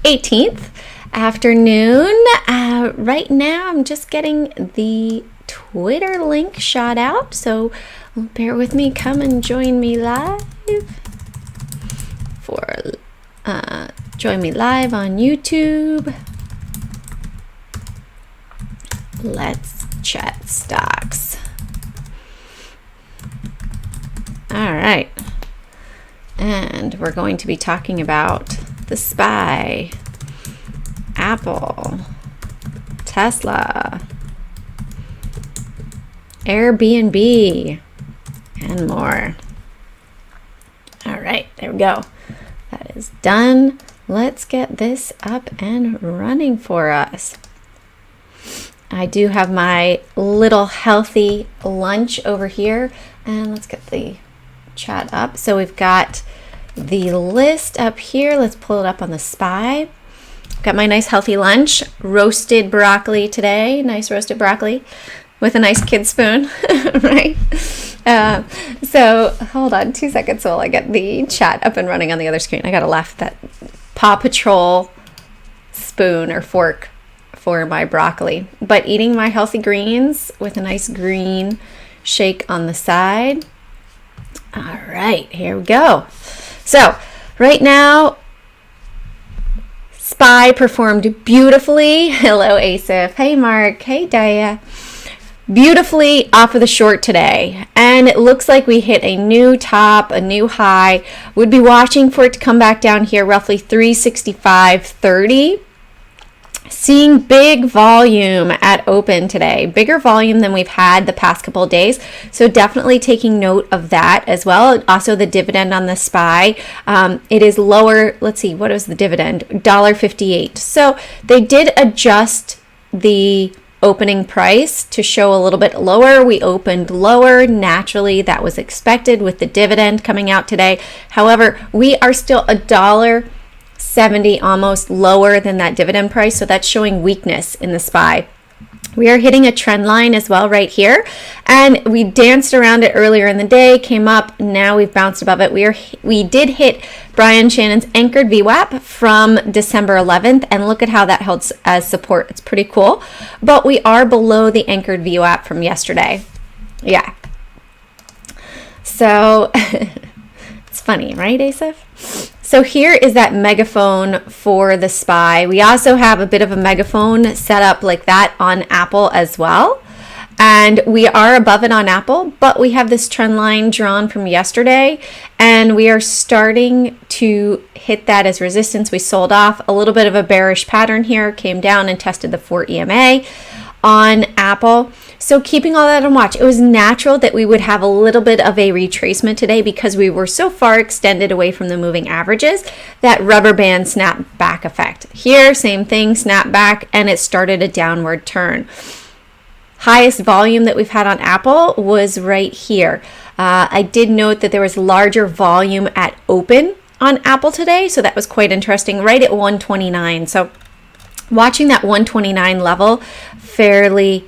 18th afternoon. Right now I'm just getting the Twitter link shot out, so bear with me. Come and join me live join me live on YouTube. Let's chat stocks. All right, and we're going to be talking about the SPY, Apple, Tesla, Airbnb, and more. All right, there we go. That is done. Let's get this up and running for us. I do have my little healthy lunch over here, and let's get the chat up. So we've got the list up here. Let's pull it up on the SPY. Got my nice healthy lunch, roasted broccoli today, nice roasted broccoli with a nice kid spoon, right? So hold on 2 seconds while I get the chat up and running on the other screen. I gotta laugh at that Paw Patrol spoon or fork for my broccoli. But eating my healthy greens with a nice green shake on the side. All right, here we go. So right now, SPY performed beautifully. Hello, Asif. Hey, Mark. Hey, Daya. Beautifully off of the short today. And it looks like we hit a new top, a new high. Would be watching for it to come back down here, roughly 365.30. Seeing big volume at open today, bigger volume than we've had the past couple of days. So definitely taking note of that as well. Also the dividend on the SPY, it is lower. Let's see, what is the dividend? $1.58. So they did adjust the opening price to show a little bit lower. We opened lower. Naturally, that was expected with the dividend coming out today. However, we are still $1.70 almost lower than that dividend price, so that's showing weakness in the SPY. We are hitting a trend line as well right here, and we danced around it earlier in the day, came up, now we've bounced above it. We did hit Brian Shannon's anchored VWAP from December 11th, and look at how that held as support. It's pretty cool, but we are below the anchored VWAP from yesterday. Yeah, so it's funny, right, Asif? So here is that megaphone for the SPY. We also have a bit of a megaphone set up like that on Apple as well. And we are above it on Apple, but we have this trend line drawn from yesterday, and we are starting to hit that as resistance. We sold off a little bit of a bearish pattern here, came down and tested the 4 EMA on Apple. So keeping all that on watch, it was natural that we would have a little bit of a retracement today because we were so far extended away from the moving averages, that rubber band snap back effect. Here, same thing, snap back, and it started a downward turn. Highest volume that we've had on Apple was right here. I did note that there was larger volume at open on Apple today, so that was quite interesting, right at 129. So watching that 129 level fairly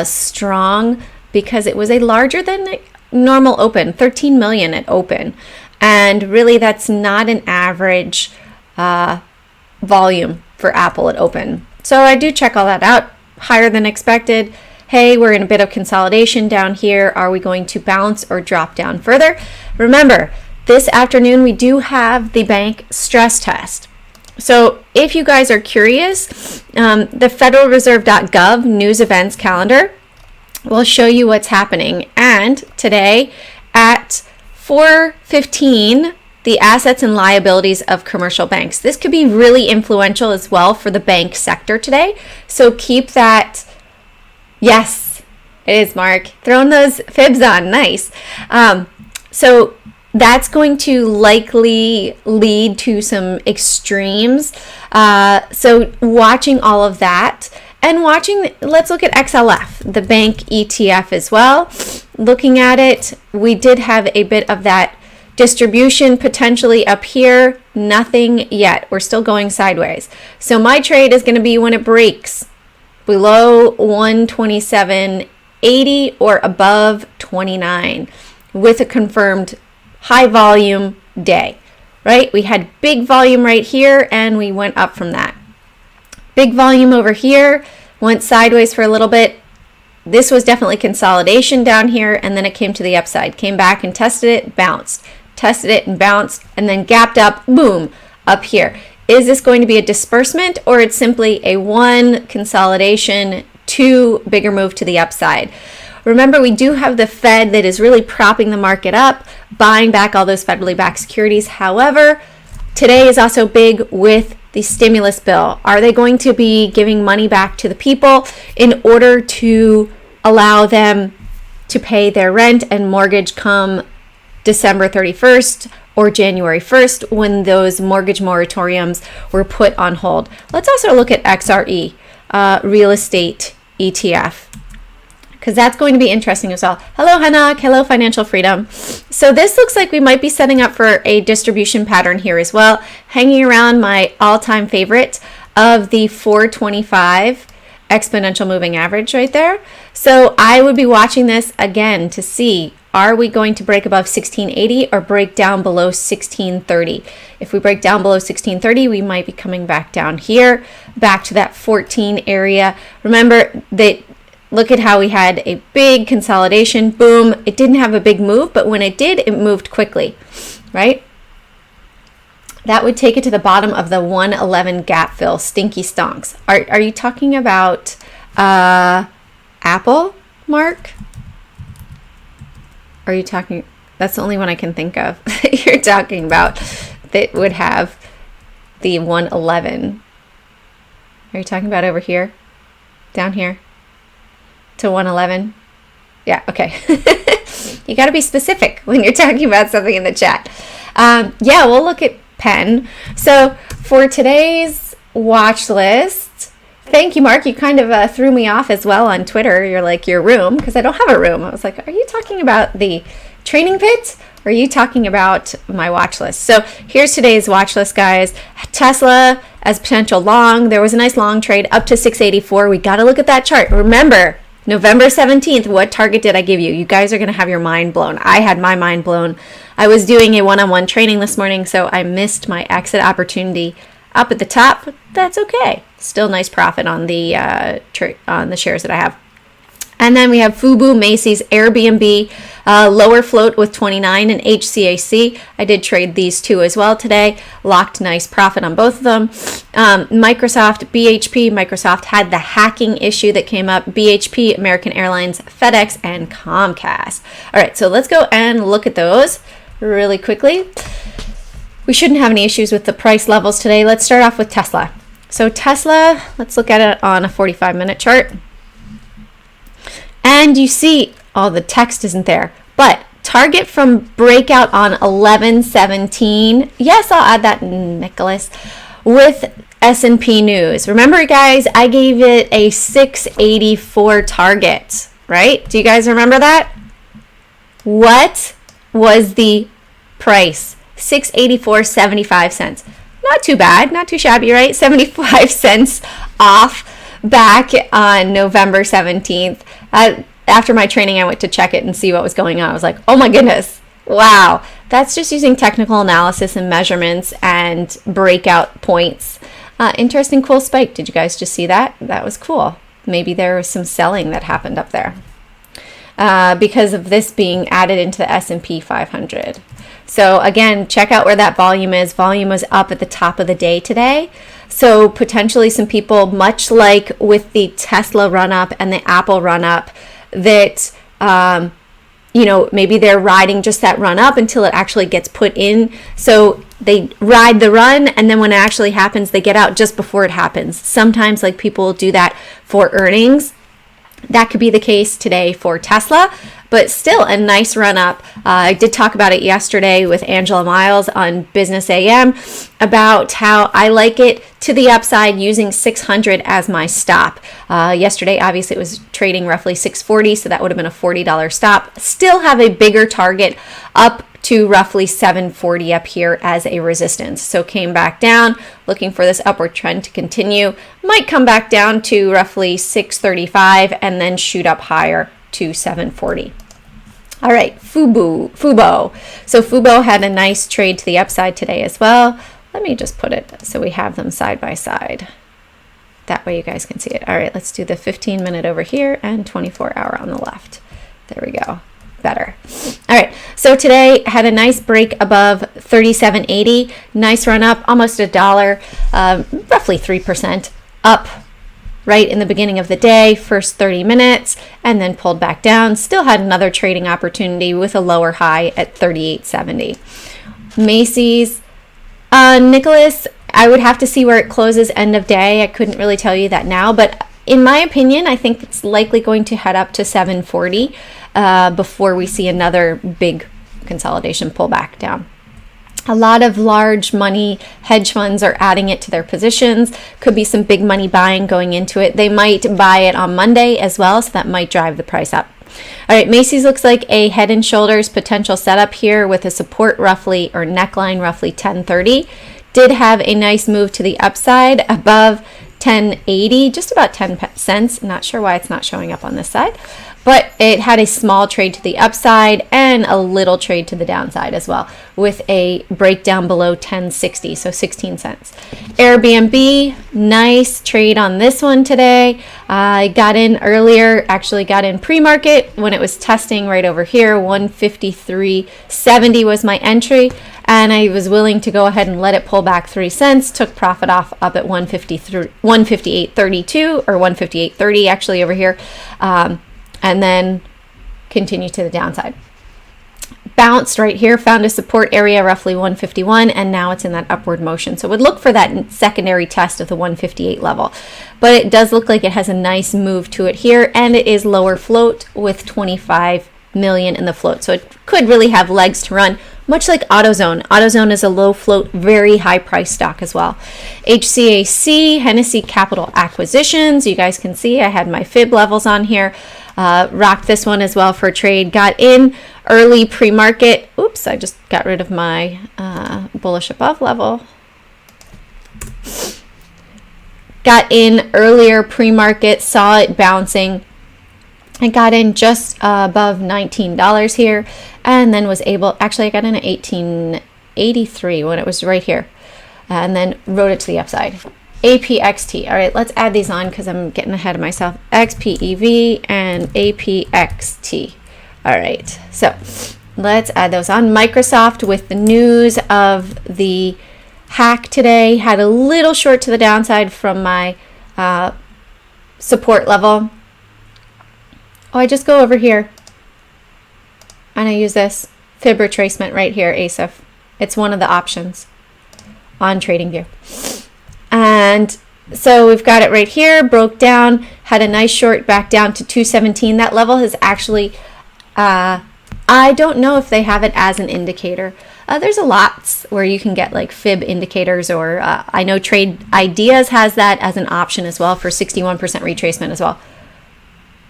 strong because it was a larger than normal open, 13 million at open, and really that's not an average volume for Apple at open. So I do check all that out. Higher than expected. Hey, we're in a bit of consolidation down here. Are we going to bounce or drop down further? Remember, this afternoon we do have the bank stress test. So if you guys are curious, the federalreserve.gov news events calendar will show you what's happening. And today at 4:15, the assets and liabilities of commercial banks. This could be really influential as well for the bank sector today. So keep that. Yes, it is, Mark. Throwing those fibs on. Nice. So that's going to likely lead to some extremes. So watching all of that and watching, let's look at XLF, the bank ETF as well. Looking at it, we did have a bit of that distribution potentially up here. Nothing yet. We're still going sideways. So my trade is going to be when it breaks below 127.80 or above 29 with a confirmed high volume day, right? We had big volume right here and we went up from that. Big volume over here, went sideways for a little bit. This was definitely consolidation down here, and then it came to the upside. Came back and tested it, bounced. Tested it and bounced, and then gapped up, boom, up here. Is this going to be a disbursement, or it's simply a 1 consolidation, 2 bigger move to the upside? Remember, we do have the Fed that is really propping the market up, buying back all those federally backed securities. However, today is also big with the stimulus bill. Are they going to be giving money back to the people in order to allow them to pay their rent and mortgage come December 31st or January 1st when those mortgage moratoriums were put on hold? Let's also look at XRE, real estate ETF, because that's going to be interesting as well. Hello, Hanak. Hello, Financial Freedom. So this looks like we might be setting up for a distribution pattern here as well, hanging around my all-time favorite of the 425 exponential moving average right there. So I would be watching this again to see, are we going to break above 1680 or break down below 1630? If we break down below 1630, we might be coming back down here, back to that 14 area. Remember that, look at how we had a big consolidation, boom. It didn't have a big move, but when it did, it moved quickly, right? That would take it to the bottom of the 111 gap fill, stinky stonks. Are you talking about Apple, Mark? Are you talking, that's the only one I can think of that you're talking about that would have the 111. Are you talking about over here? Down here? To 111? Yeah, okay. You got to be specific when you're talking about something in the chat. Yeah, we'll look at Penn. So for today's watch list, thank you, Mark. You kind of threw me off as well on Twitter. You're like, your room, because I don't have a room. I was like, are you talking about the training pit? Or are you talking about my watch list? So here's today's watch list, guys. Tesla as potential long. There was a nice long trade up to 684. We got to look at that chart. Remember, November 17th, what target did I give you? You guys are going to have your mind blown. I had my mind blown. I was doing a one-on-one training this morning, so I missed my exit opportunity up at the top, but that's okay. Still nice profit on the shares that I have. And then we have Fubu, Macy's, Airbnb, lower float with 29, and HCAC. I did trade these two as well today. Locked nice profit on both of them. Microsoft, BHP. Microsoft had the hacking issue that came up. BHP, American Airlines, FedEx, and Comcast. All right, so let's go and look at those really quickly. We shouldn't have any issues with the price levels today. Let's start off with Tesla. So Tesla, let's look at it on a 45-minute chart. And you see, oh, the text isn't there, but target from breakout on 11/17. Yes, I'll add that, Nicholas, with S&P News. Remember, guys, I gave it a 684 target, right? Do you guys remember that? What was the price? 684.75 cents. Not too bad, not too shabby, right? 75 cents off back on November 17th. After my training, I went to check it and see what was going on. I was like, oh my goodness, wow. That's just using technical analysis and measurements and breakout points. Interesting, cool spike. Did you guys just see that? That was cool. Maybe there was some selling that happened up there because of this being added into the S&P 500. So again, check out where that volume is. Volume was up at the top of the day today. So potentially some people, much like with the Tesla run up and the Apple run up, that, maybe they're riding just that run up until it actually gets put in. So they ride the run, and then when it actually happens, they get out just before it happens. Sometimes like people do that for earnings. That could be the case today for Tesla, but still a nice run up. I did talk about it yesterday with Angela Miles on Business AM about how I like it to the upside using 600 as my stop. Yesterday, obviously, it was trading roughly 640, so that would have been a $40 stop. Still have a bigger target up to roughly 740 up here as a resistance. So came back down, looking for this upward trend to continue. Might come back down to roughly 635 and then shoot up higher to 740. All right, Fubo. So Fubo had a nice trade to the upside today as well. Let me just put it so we have them side by side. That way you guys can see it. All right, let's do the 15-minute over here and 24-hour on the left. There we go. Better. All right, so today had a nice break above 37.80. Nice run up, almost $1, roughly 3% up right in the beginning of the day, first 30 minutes, and then pulled back down. Still had another trading opportunity with a lower high at 38.70. Macy's, Nicholas, I would have to see where it closes end of day. I couldn't really tell you that now, but in my opinion, I think it's likely going to head up to 740 before we see another big consolidation pullback down. A lot of large money hedge funds are adding it to their positions. Could be some big money buying going into it. They might buy it on Monday as well, so that might drive the price up. All right, Macy's looks like a head and shoulders potential setup here with a support roughly, or neckline roughly 1030. Did have a nice move to the upside above 1080, just about 10 cents. Not sure why it's not showing up on this side, but it had a small trade to the upside and a little trade to the downside as well, with a breakdown below 1060, so 16 cents. Airbnb, nice trade on this one today. I got in earlier, actually got in pre-market when it was testing right over here. 153.70 was my entry, and I was willing to go ahead and let it pull back 3 cents. Took profit off up at 158.32 or 158.30 actually over here. And then continue to the downside. Bounced right here, found a support area roughly 151, and now it's in that upward motion. So would look for that secondary test of the 158 level. But it does look like it has a nice move to it here, and it is lower float with 25 million in the float. So it could really have legs to run, much like AutoZone. AutoZone is a low float, very high price stock as well. HCAC, Hennessy Capital Acquisitions. You guys can see I had my fib levels on here. Rocked this one as well for a trade. Got in early pre-market. Oops, I just got rid of my bullish above level. Got in earlier pre-market, saw it bouncing. I got in just above $19 here, and then was able, actually I got in at 1883 when it was right here, and then rode it to the upside. Apxt. All right, let's add these on because I'm getting ahead of myself. XPEV and Apxt. All right, so let's add those on. Microsoft, with the news of the hack today, had a little short to the downside from my support level. Oh, I just go over here and I use this fib retracement right here, ASIF. It's one of the options on TradingView. And so we've got it right here, broke down, had a nice short back down to 217. That level has actually, I don't know if they have it as an indicator. There's a lot where you can get like fib indicators, or I know Trade Ideas has that as an option as well for 61% retracement as well.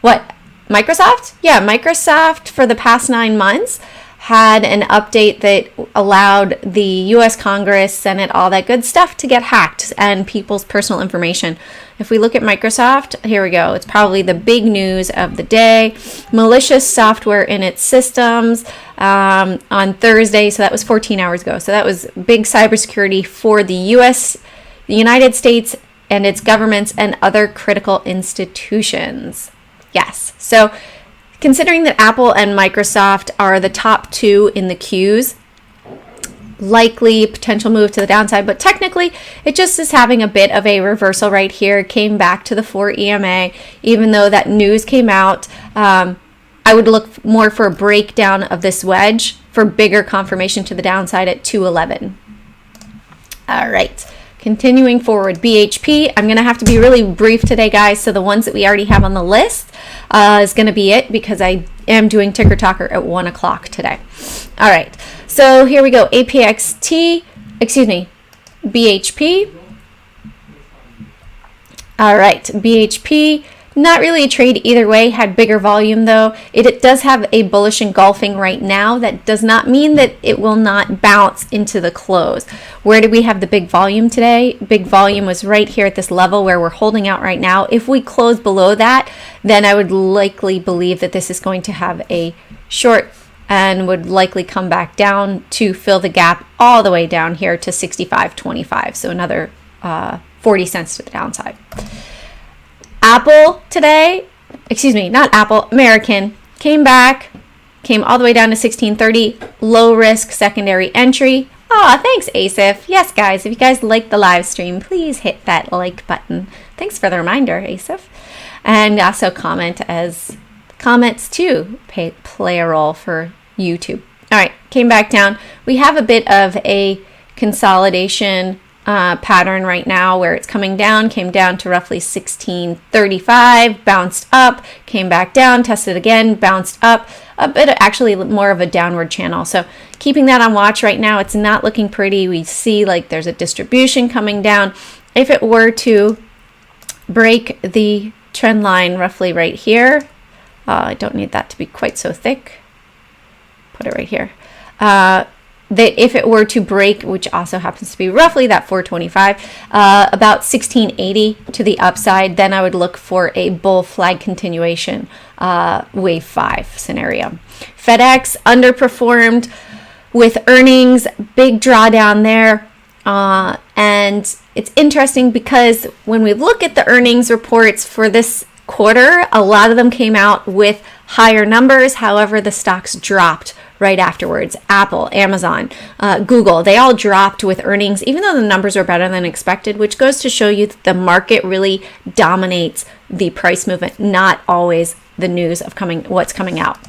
What? Microsoft? Yeah, Microsoft for the past 9 months had an update that allowed the US Congress, Senate, all that good stuff to get hacked and people's personal information. If we look at Microsoft, here we go. It's probably the big news of the day. Malicious software in its systems on Thursday. So that was 14 hours ago. So that was big cybersecurity for the US, the United States, and its governments and other critical institutions. Yes. So considering that Apple and Microsoft are the top two in the Qs, likely potential move to the downside, but technically it just is having a bit of a reversal right here. Came back to the 4 EMA, even though that news came out. I would look more for a breakdown of this wedge for bigger confirmation to the downside at 211. All right. Continuing forward, BHP. I'm going to have to be really brief today, guys. So the ones that we already have on the list is going to be it, because I am doing Ticker Talker at 1 o'clock today. All right. So here we go. BHP. All right. BHP. Not really a trade either way, had bigger volume though. It does have a bullish engulfing right now. That does not mean that it will not bounce into the close. Where did we have the big volume today? Big volume was right here at this level where we're holding out right now. If we close below that, then I would likely believe that this is going to have a short and would likely come back down to fill the gap all the way down here to 65.25. So another 40 cents to the downside. Apple today, excuse me, not Apple, American, came all the way down to 16.30, low risk secondary entry. Oh, thanks, Asif. Yes, guys, if you guys like the live stream, please hit that like button. Thanks for the reminder, Asif. And also comments too play a role for YouTube. All right, came back down. We have a bit of a consolidation pattern right now where it's coming down, came down to roughly 16.35, bounced up, came back down, tested again, bounced up, a bit actually more of a downward channel. So keeping that on watch right now. It's not looking pretty. We see like there's a distribution coming down. If it were to break the trend line roughly right here, I don't need that to be quite so thick. Put it right here. That if it were to break, which also happens to be roughly that 425, about 1680 to the upside, then I would look for a bull flag continuation, wave 5 scenario. FedEx underperformed with earnings, big drawdown there. And it's interesting because when we look at the earnings reports for this quarter, a lot of them came out with higher numbers. However, the stocks dropped right afterwards. Apple, Amazon, Google, they all dropped with earnings, even though the numbers were better than expected, which goes to show you that the market really dominates the price movement, not always the news of what's coming out.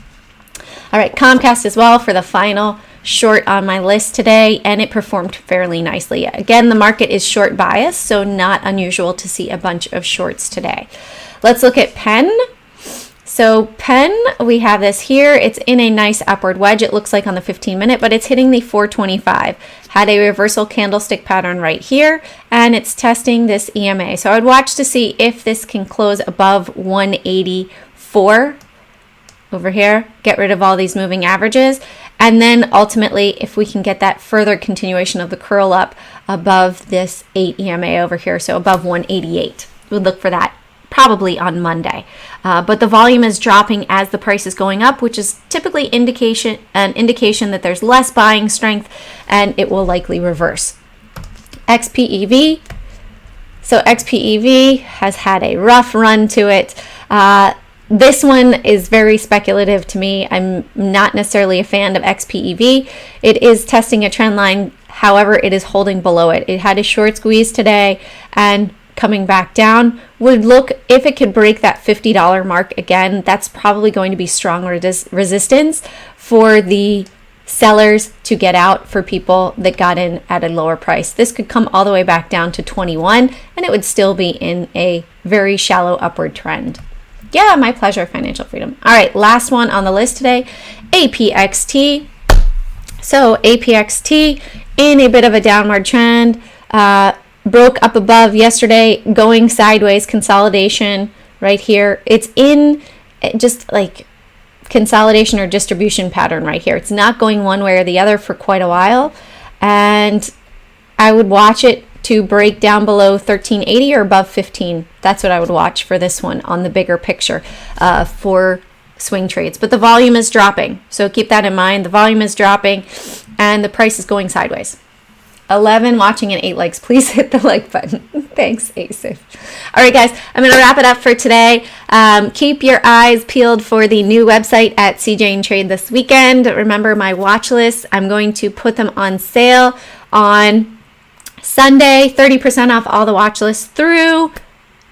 All right, Comcast as well for the final short on my list today, and it performed fairly nicely. Again, the market is short bias, so not unusual to see a bunch of shorts today. Let's look at Penn. So Penn, we have this here. It's in a nice upward wedge, it looks like on the 15-minute, but it's hitting the 425. Had a reversal candlestick pattern right here, and it's testing this EMA. So I would watch to see if this can close above 184 over here, get rid of all these moving averages, and then ultimately if we can get that further continuation of the curl up above this 8 EMA over here, so above 188. We'd look for that probably on Monday. But the volume is dropping as the price is going up, which is typically an indication that there's less buying strength, and it will likely reverse. XPEV. So XPEV has had a rough run to it. This one is very speculative to me. I'm not necessarily a fan of XPEV. It is testing a trend line. However, it is holding below it. It had a short squeeze today and coming back down. Would look if it could break that $50 mark again. That's probably going to be strong resistance for the sellers to get out, for people that got in at a lower price. This could come all the way back down to 21 and it would still be in a very shallow upward trend. Yeah, my pleasure, financial freedom. All right, last one on the list today, Apxt. So Apxt in a bit of a downward trend, broke up above yesterday, going sideways, consolidation right here. It's in just like consolidation or distribution pattern right here. It's not going one way or the other for quite a while, and I would watch it to break down below 1380 or above 15. That's what I would watch for this one on the bigger picture for swing trades. But the volume is dropping, so keep that in mind. The volume is dropping and the price is going sideways. 11 watching and 8 likes. Please hit the like button. Thanks, Asif. All right, guys, I'm going to wrap it up for today. Keep your eyes peeled for the new website at CJ and Trade this weekend. Remember my watch list. I'm going to put them on sale on Sunday, 30% off all the watch lists through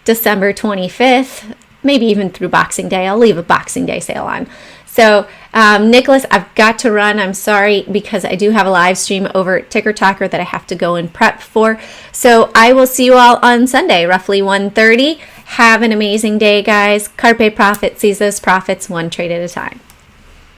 December 25th, maybe even through Boxing Day. I'll leave a Boxing Day sale on. So, Nicholas, I've got to run. I'm sorry, because I do have a live stream over at Ticker Talker that I have to go and prep for. So I will see you all on Sunday, roughly 1:30. Have an amazing day, guys. Carpe profit, seize those profits one trade at a time.